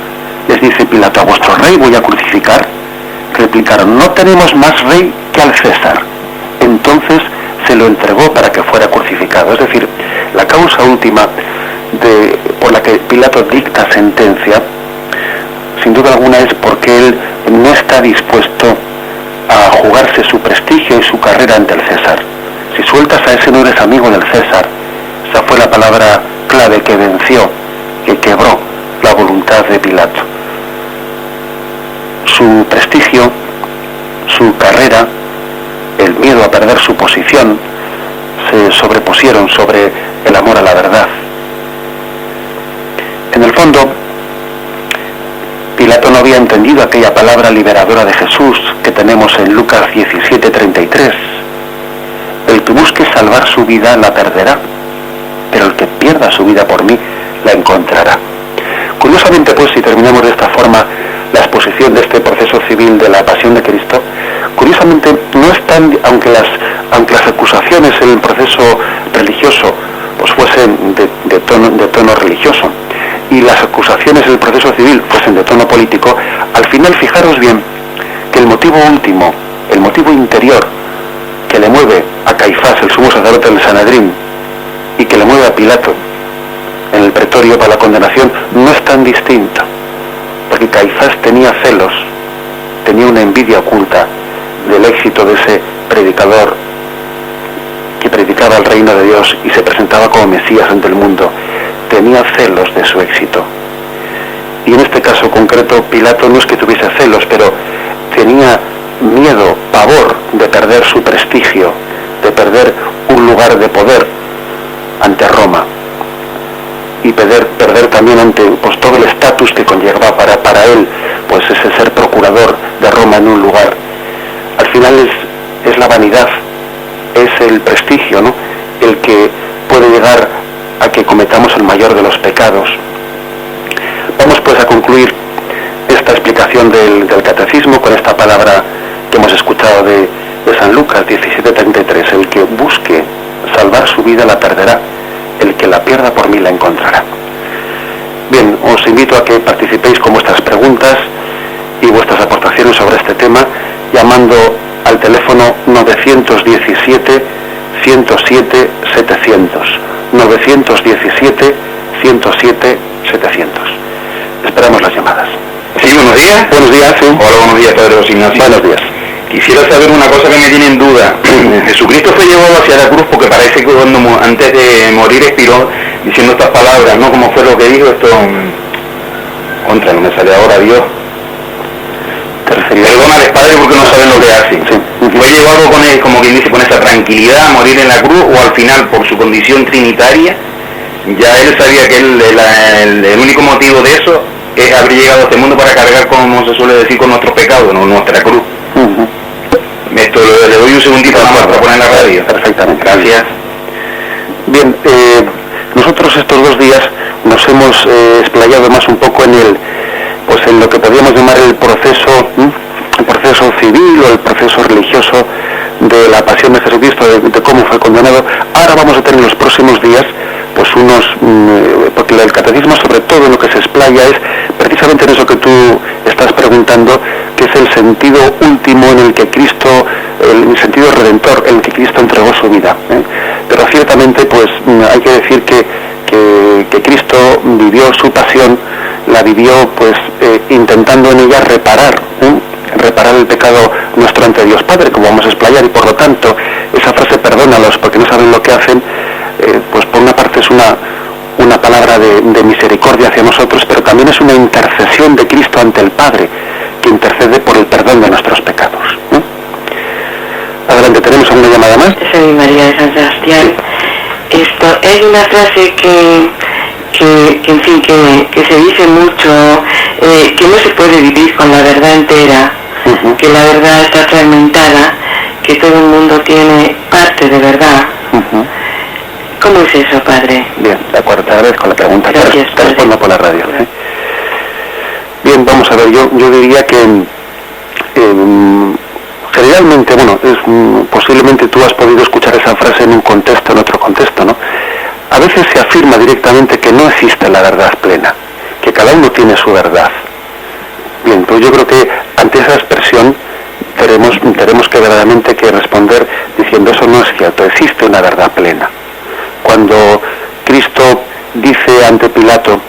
Les dice Pilato: ¿a vuestro rey voy a crucificar? Replicaron: no tenemos más rey que al César. Entonces se lo entregó para que fuera crucificado. Es decir, la causa última por la que Pilato dicta sentencia, sin duda alguna, es porque él no está dispuesto a jugarse su prestigio y su carrera ante el César. Si sueltas a ese no eres amigo del César. Esa fue la palabra clave que venció, que quebró la voluntad de Pilato. Su prestigio, su carrera, el miedo a perder su posición, se sobrepusieron sobre el amor a la verdad. En el fondo, Pilato no había entendido aquella palabra liberadora de Jesús que tenemos en Lucas 17:33. El que busque salvar su vida la perderá, pero el que pierda su vida por mí la encontrará. Curiosamente, pues, si terminamos de esta forma la exposición de este proceso civil de la pasión de Cristo, curiosamente no están, aunque las acusaciones en el proceso religioso pues fuesen de tono religioso y las acusaciones en el proceso civil fuesen de tono político, al final fijaros bien que el motivo último, el motivo interior que le mueve a Caifás, el sumo sacerdote del Sanedrín, y que le mueve a Pilato en el pretorio para la condenación, no es tan distinto, porque Caifás tenía celos, tenía una envidia oculta del éxito de ese predicador que predicaba el reino de Dios y se presentaba como Mesías ante el mundo. Tenía celos de su éxito. Y en este caso concreto, Pilato no es que tuviese celos, pero tenía miedo, pavor de perder su prestigio, de perder un lugar de poder ante Roma y perder también ante pues todo el estatus que conllevaba para él pues ese ser procurador de Roma en un lugar. Al final es la vanidad, es el prestigio, ¿no?, el que puede llegar a que cometamos el mayor de los pecados. Vamos pues a concluir esta explicación del catecismo con esta palabra que hemos escuchado de San Lucas 17:33: el que busque salvar su vida la perderá, el que la pierda por mí la encontrará. Bien, os invito a que participéis con vuestras preguntas y vuestras aportaciones sobre este tema, llamando al teléfono 917 107 700, 917 107 700. Esperamos las llamadas. Sí, buenos días. Buenos días, sí. Hola, buenos días, Padre José Ignacio. Buenos días. Quisiera saber una cosa que me tiene en duda. Jesucristo fue llevado hacia la cruz porque parece que cuando antes de morir expiró diciendo estas palabras, ¿no? Como fue lo que dijo esto, no me sale ahora, Dios. Perdónales, Padre, porque no saben lo que hacen. Sí. Fue llevado con él, como quien dice, con esa tranquilidad a morir en la cruz, o al final, por su condición trinitaria, ya él sabía que el único motivo de eso es haber llegado a este mundo para cargar, como se suele decir, con nuestros pecados, no nuestra cruz. Esto le doy un segundito más para poner la radio. Perfectamente. Gracias. Bien, nosotros estos 2 días nos hemos explayado más un poco en lo que podríamos llamar el proceso civil o el proceso religioso de la pasión de Jesucristo, de cómo fue condenado. Ahora vamos a tener en los próximos días pues porque el catecismo sobre todo lo que se explaya es precisamente en eso que tú estás preguntando, que es el sentido último en el que Cristo, el sentido redentor en el que Cristo entregó su vida, ¿eh? Pero ciertamente pues hay que decir que Cristo vivió su pasión, la vivió pues intentando en ella reparar el pecado nuestro ante Dios Padre, como vamos a explayar, y por lo tanto esa frase perdónalos porque no saben lo que hacen, pues por una parte es una palabra de misericordia hacia nosotros, pero también es una intercesión de Cristo ante el Padre, que intercede por el perdón de nuestros pecados, ¿no? Adelante, tenemos una llamada más. Soy María de San Sebastián. Hay una frase que se dice mucho, que no se puede vivir con la verdad entera, que la verdad está fragmentada, que todo el mundo tiene parte de verdad. ¿Cómo es eso, Padre? Bien, de acuerdo, te agradezco la pregunta. Gracias, te respondo por la radio, ¿eh? Bien, vamos a ver, yo diría que generalmente, posiblemente tú has podido escuchar esa frase en un contexto, en otro contexto, ¿no? A veces se afirma directamente que no existe la verdad plena, que cada uno tiene su verdad. Bien, pues yo creo que ante esa expresión tenemos que verdaderamente que responder diciendo eso no es cierto, existe una verdad plena. Cuando Cristo dice ante Pilato,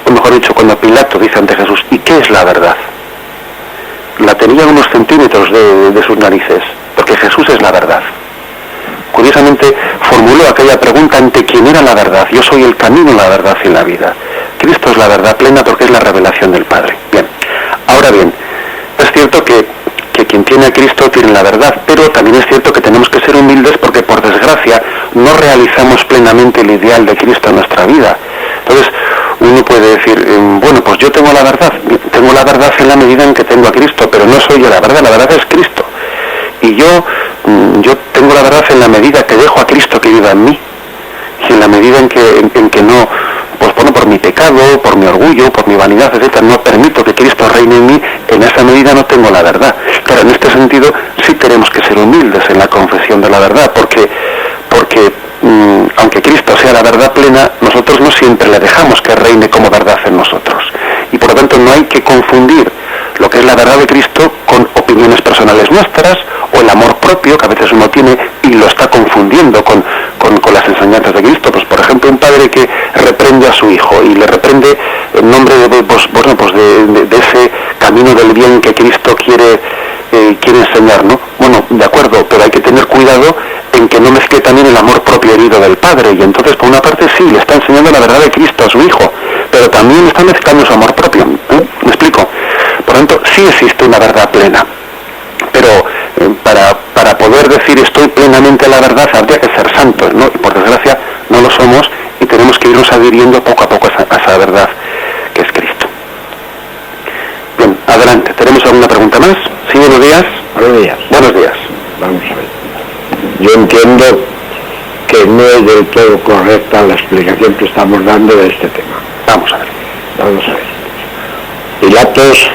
o mejor dicho, cuando Pilato dice ante Jesús, ¿y qué es la verdad?, la tenía a unos centímetros de sus narices, porque Jesús es la verdad. Curiosamente formuló aquella pregunta ante quién era la verdad. Yo soy el camino, la verdad y la vida. Cristo es la verdad plena porque es la revelación del Padre. Bien, ahora bien, es cierto que quien tiene a Cristo tiene la verdad, pero también es cierto que tenemos que ser humildes porque por desgracia no realizamos plenamente el ideal de Cristo en nuestra vida. Entonces uno puede decir, pues yo tengo la verdad en la medida en que tengo a Cristo, pero no soy yo la verdad es Cristo. Y yo tengo la verdad en la medida que dejo a Cristo que viva en mí, y en la medida en que no, pues por mi pecado, por mi orgullo, por mi vanidad, etcétera, no permito que Cristo reine en mí, en esa medida no tengo la verdad. Pero en este sentido sí tenemos que ser humildes en la confesión de la verdad, porque aunque Cristo sea la verdad plena, nosotros no siempre le dejamos que reine como verdad en nosotros. Y por lo tanto no hay que confundir lo que es la verdad de Cristo con opiniones personales nuestras o el amor propio que a veces uno tiene y lo está confundiendo con las enseñanzas de Cristo. Pues por ejemplo un padre que reprende a su hijo y le reprende en nombre de ese camino del bien que Cristo quiere enseñar, ¿no? Bueno, de acuerdo, pero hay que tener cuidado en que no mezcle también el amor propio herido del padre, y entonces por una parte sí, le está enseñando la verdad de Cristo a su hijo, pero también está mezclando su amor propio, ¿eh? ¿Me explico? Por lo tanto, sí existe una verdad plena, pero para poder decir estoy plenamente en la verdad habría que ser santos, ¿no? Y por desgracia no lo somos y tenemos que irnos adhiriendo poco a poco a esa verdad que es Cristo. Bien, adelante, ¿tenemos alguna pregunta más? Sí, buenos días. Buenos días. Buenos días. Vamos a ver. Yo entiendo que no es del todo correcta la explicación que estamos dando de este tema. Vamos a ver. Pilatos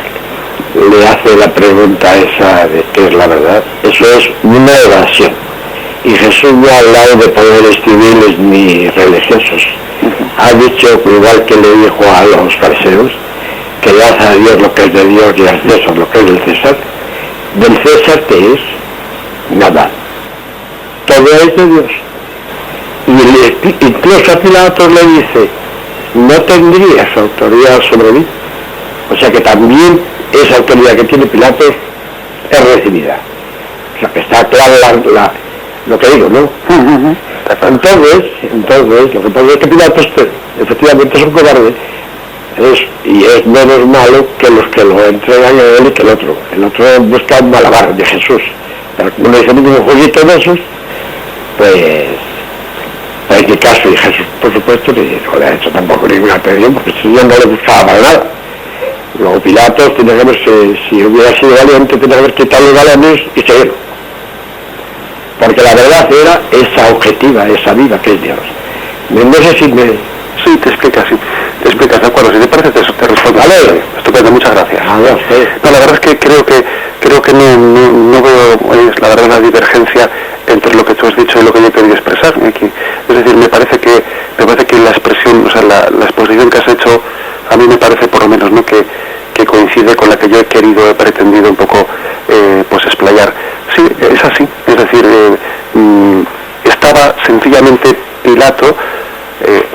le hace la pregunta esa de qué es la verdad. Eso es una evasión. Y Jesús no ha hablado de poderes civiles ni religiosos. Ha dicho, igual que le dijo a los fariseos, que le hace a Dios lo que es de Dios y al César lo que es del César. Del César, ¿qué es? Nada. Todo es de Dios. Y incluso a Pilatos le dice, no tendrías autoridad sobre mí. O sea que también esa autoridad que tiene Pilatos es recibida. O sea que está clara lo que digo, ¿no? Entonces, lo que pasa es que Pilatos efectivamente es un cobarde, y es menos malo que los que lo entregan a él y que el otro. El otro busca un malabar de Jesús. Pero como no dice ningún jueguito de esos, pues hay que caso, y Jesús por supuesto no le ha hecho tampoco ninguna atención, porque si yo no le buscaba para nada. Luego Pilatos tiene que haber, si hubiera sido valiente, tiene que haber quitado los galones y seguirlo, porque la verdad era esa objetiva, esa viva que es Dios. No sé si me... Sí, te explicas, de acuerdo, si te parece te respondo. Vale. Estupendo, muchas gracias. No, la verdad es que creo que no veo, la verdad, la divergencia entre lo que tú has dicho y lo que yo he querido expresar aquí. Es decir, me parece que la expresión, o sea, la exposición que has hecho, a mí me parece por lo menos, ¿no?, que coincide con la que yo he pretendido un poco pues explayar. Sí, es así, es decir, estaba sencillamente Pilato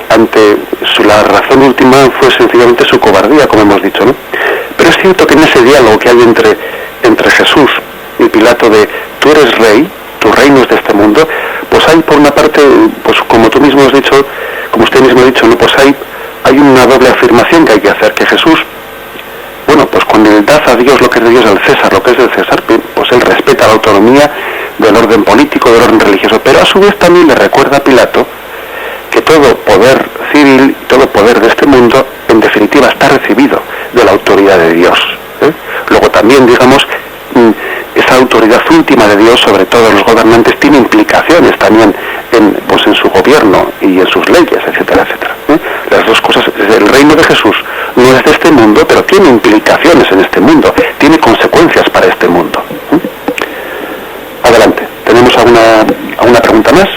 ante la razón última fue sencillamente su cobardía, como hemos dicho, ¿no? Pero es cierto que en ese diálogo que hay entre Jesús y Pilato de tú eres rey, tu reino es de este mundo, pues hay por una parte, pues como tú mismo has dicho, como usted mismo ha dicho, ¿no?, pues hay una doble afirmación que hay que hacer, que Jesús, bueno, pues cuando él da a Dios lo que es de Dios, al César lo que es del César, pues él respeta la autonomía del orden político, del orden religioso, pero a su vez también le recuerda a Pilato que todo poder civil, todo poder de este mundo, en definitiva, está recibido de la autoridad de Dios, ¿eh? Luego también, digamos, esa autoridad última de Dios sobre todos los gobernantes tiene implicaciones también en su gobierno y en sus leyes, etcétera, etcétera, ¿eh? Las dos cosas, el reino de Jesús no es de este mundo, pero tiene implicaciones en este mundo, tiene consecuencias para este mundo, ¿eh? Adelante, ¿tenemos alguna pregunta más?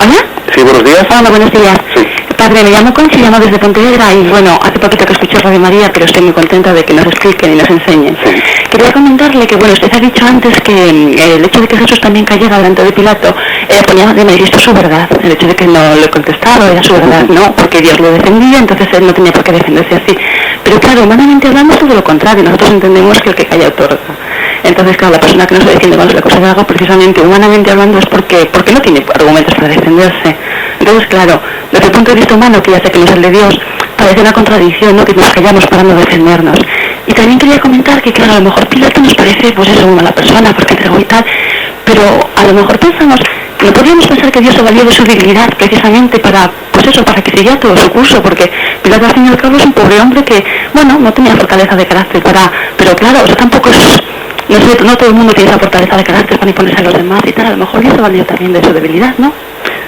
¿Hola? Sí, buenos días. Hola, buenos días. Sí. Padre, me llamo Conchi, llamo desde Pontevedra y bueno, hace poquito que escuché Radio María, pero estoy muy contenta de que nos expliquen y nos enseñen. Sí. Quería comentarle que, bueno, usted ha dicho antes que el hecho de que Jesús también cayera delante de Pilato ponía de manifiesto su verdad. El hecho de que no le contestara era su verdad, ¿no? Porque Dios lo defendía, entonces él no tenía por qué defenderse así. Pero claro, humanamente hablando es todo lo contrario. Nosotros entendemos que el que calla otorga. Entonces, claro, la persona que no se defiende cuando se le acusa algo, precisamente humanamente hablando, es porque no tiene argumentos para defenderse. Entonces, claro, desde el punto de vista humano, que ya sé que no es el de Dios, parece una contradicción, ¿no?, que nos callamos para no defendernos. Y también quería comentar que, claro, a lo mejor Pilato nos parece, pues eso, una mala persona, porque entregó y tal, pero a lo mejor pensamos, no podríamos pensar que Dios se valió de su dignidad precisamente para, pues eso, para que siguiera todo su curso, porque Pilato al fin y al cabo es un pobre hombre que, bueno, no tenía fortaleza de carácter pero claro, o sea, tampoco es, no sé, no todo el mundo tiene esa fortaleza de carácter para imponerse a los demás y tal, a lo mejor Dios se valió también de su debilidad, ¿no?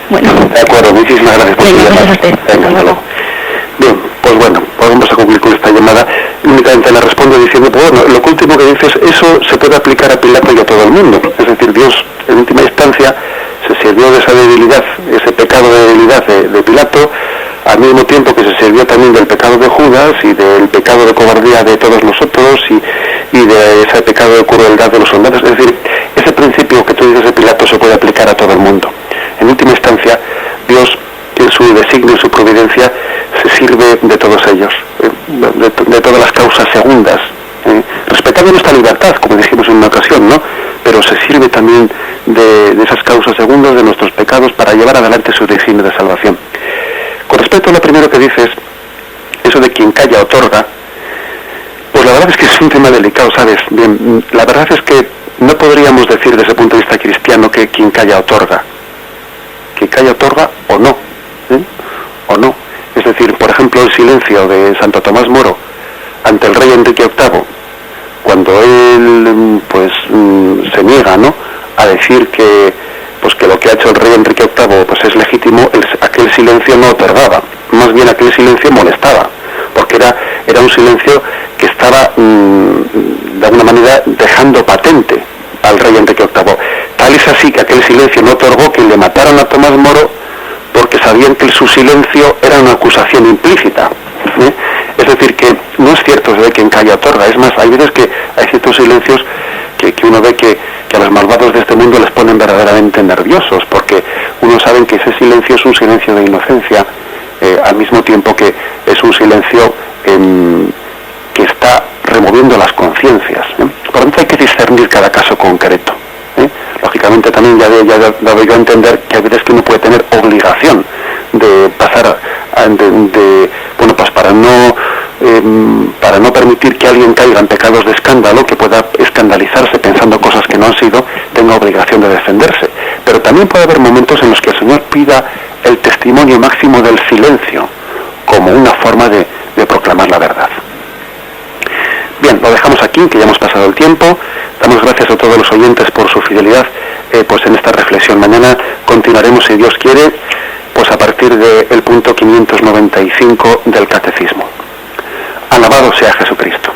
Bueno. De acuerdo, muchísimas gracias por tu llamada. Venga, Venga, hasta luego. inmediatamente le responde diciendo, pues bueno, lo último que dices, eso se puede aplicar a Pilato y a todo el mundo. Es decir, Dios en última instancia se sirvió de esa debilidad, ese pecado de debilidad de Pilato, al mismo tiempo que se sirvió también del pecado de Judas y del pecado de cobardía de todos nosotros y de ese pecado de crueldad de los soldados. Es decir, ese principio que tú dices de Pilato se puede aplicar a todo el mundo. En última instancia, Dios, en su designio y su providencia, se sirve de todos ellos, de todas las causas segundas, respetando nuestra libertad, como dijimos en una ocasión, ¿no? Pero se sirve también de esas causas segundas, de nuestros pecados, para llevar adelante su designio de salvación. Con respecto a lo primero que dices, eso de quien calla otorga, pues la verdad es que es un tema delicado, ¿sabes? Bien, la verdad es que no podríamos decir desde el punto de vista cristiano que quien calla otorga. Quien calla otorga o no, o no. Es decir, por ejemplo, el silencio de Santo Tomás Moro ante el rey Enrique VIII, cuando él pues se niega, ¿no?, a decir que lo que ha hecho el rey Enrique VIII pues es legítimo, aquel silencio no otorgaba, más bien aquel silencio molestaba, porque era un silencio que estaba de alguna manera dejando patente al rey Enrique VIII. Tal es así que aquel silencio no otorgó que le mataron a Tomás Moro, porque sabían que su silencio era una acusación implícita. Es decir, que no es cierto de quien calla otorga. Es más, hay veces que hay ciertos silencios que uno ve que a los malvados de este mundo les ponen verdaderamente nerviosos, porque uno sabe que ese silencio es un silencio de inocencia, al mismo tiempo que es un silencio que está removiendo las conciencias. Por lo tanto, hay que discernir cada caso concreto. Lógicamente también ya he dado yo a entender que hay veces que uno puede tener obligación de pasar bueno, pues para no permitir que alguien caiga en pecados de escándalo, que pueda escandalizarse pensando cosas que no han sido, tenga obligación de defenderse. Pero también puede haber momentos en los que el Señor pida el testimonio máximo del silencio como una forma de proclamar la verdad. Bien, lo dejamos aquí, que ya hemos pasado el tiempo. Damos gracias a todos los oyentes por su fidelidad pues en esta reflexión. Mañana continuaremos, si Dios quiere, pues a partir del punto 595 del Catecismo. Alabado sea Jesucristo.